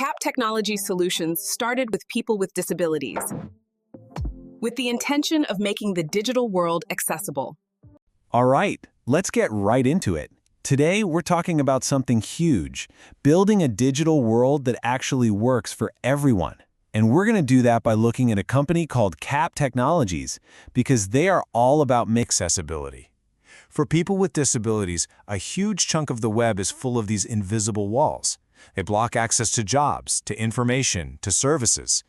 CAP Technology Solutions started with people with disabilities, with the intention of making the digital world accessible. All right, let's get right into it. Today, we're talking about something huge, building a digital world that actually works for everyone. And we're going to do that by looking at a company called CAP Technologies, because they are all about accessibility. For people with disabilities, a huge chunk of the web is full of these invisible walls. They block access to jobs, to information, to services.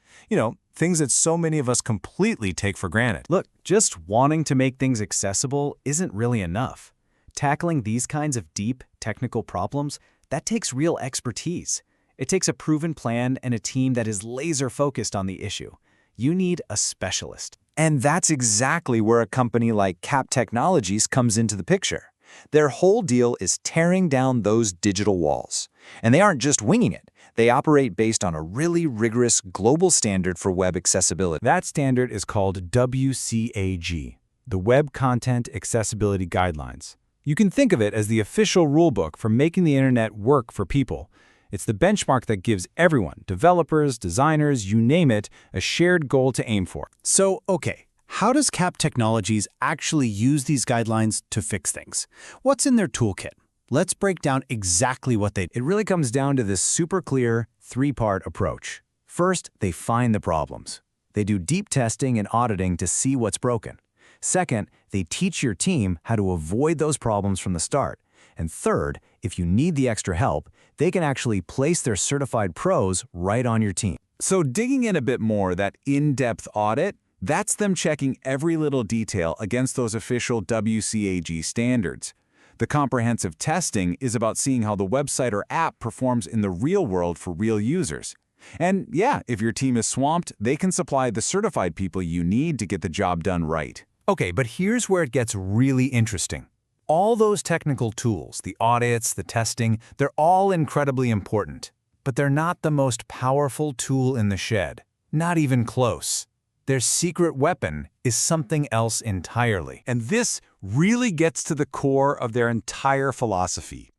Things that so many of us completely take for granted. Look, just wanting to make things accessible isn't really enough. Tackling these kinds of deep, technical problems, that takes real expertise. It takes a proven plan and a team that is laser-focused on the issue. You need a specialist. And that's exactly where a company like CAP Technologies comes into the picture. Their whole deal is tearing down those digital walls. And they aren't just winging it. They operate based on a really rigorous global standard for web accessibility. That standard is called WCAG, the Web Content Accessibility Guidelines. You can think of it as the official rulebook for making the internet work for people. It's the benchmark that gives everyone, developers, designers, you name it, a shared goal to aim for. So, okay, how does CAP Technologies actually use these guidelines to fix things? What's in their toolkit? Let's break down exactly what they do. It really comes down to this super clear, three-part approach. First, they find the problems. They do deep testing and auditing to see what's broken. Second, they teach your team how to avoid those problems from the start. And third, if you need the extra help, they can actually place their certified pros right on your team. So digging in a bit more, that in-depth audit, that's them checking every little detail against those official WCAG standards. The comprehensive testing is about seeing how the website or app performs in the real world for real users. And yeah, if your team is swamped, they can supply the certified people you need to get the job done right. Okay, but here's where it gets really interesting. All those technical tools, the audits, the testing, they're all incredibly important. But they're not the most powerful tool in the shed. Not even close. Their secret weapon is something else entirely. And this really gets to the core of their entire philosophy.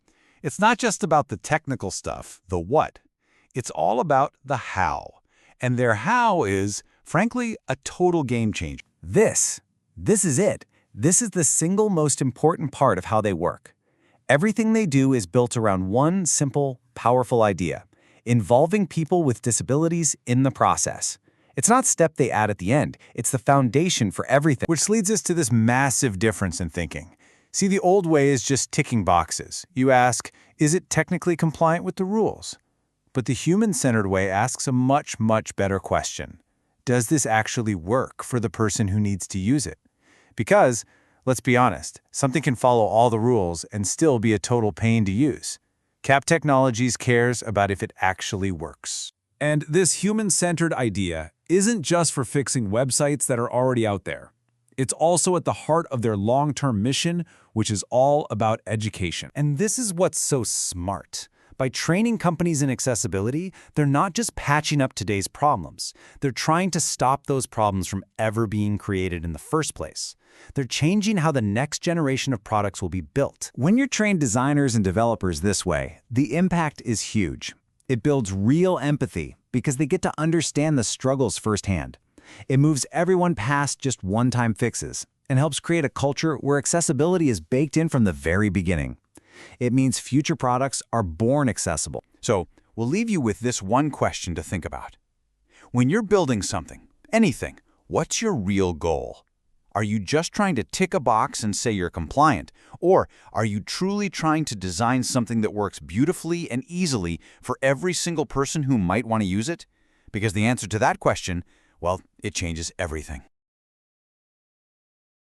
It's not just about the technical stuff, the what. It's all about the how. And their how is, frankly, a total game changer. This is it. This is the single most important part of how they work. Everything they do is built around one simple, powerful idea, involving people with disabilities in the process. It's not a step they add at the end. It's the foundation for everything. Which leads us to this massive difference in thinking. See, the old way is just ticking boxes. You ask, is it technically compliant with the rules? But the human-centered way asks a much, much better question. Does this actually work for the person who needs to use it? Because, let's be honest, something can follow all the rules and still be a total pain to use. CAP Technologies cares about if it actually works. And this human-centered idea isn't just for fixing websites that are already out there. It's also at the heart of their long-term mission, which is all about education. And this is what's so smart. By training companies in accessibility, they're not just patching up today's problems. They're trying to stop those problems from ever being created in the first place. They're changing how the next generation of products will be built. When you're trained designers and developers this way, the impact is huge. It builds real empathy because they get to understand the struggles firsthand. It moves everyone past just one-time fixes and helps create a culture where accessibility is baked in from the very beginning. It means future products are born accessible. So we'll leave you with this one question to think about. When you're building something, anything, what's your real goal? Are you just trying to tick a box and say you're compliant? Or are you truly trying to design something that works beautifully and easily for every single person who might want to use it? Because the answer to that question, well, it changes everything.